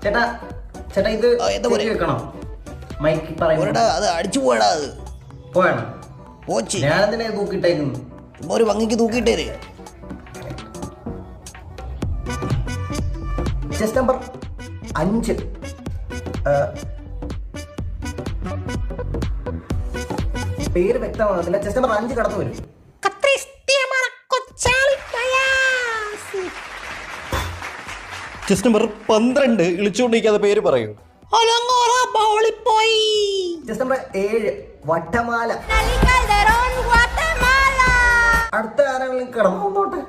ചേട്ടാ ചേട്ടാ ഇത് വെക്കണം മൈക്ക് പറയടാ. അത് അടിച്ചു പോയടാ. അത് പോയാണ് പോച്ച്. ഞാനെന്തിനാ തൂക്കിട്ടേക്കുന്നു? ഒരു ഭംഗിക്ക് തൂക്കിയിട്ടേര്. Chest number 5. പേര് വ്യക്തമാകുന്നില്ല. ചെസ്റ്റ് നമ്പർ 5 കടന്നു വരും. ചെസ്റ്റ് നമ്പർ 12 ഇളിച്ചുകൊണ്ടിരിക്കാതെ പേര് പറയൂ. Chest number 7 വട്ടമാല. അടുത്ത ആരെങ്കിലും കടന്നു വന്നോട്ടെ.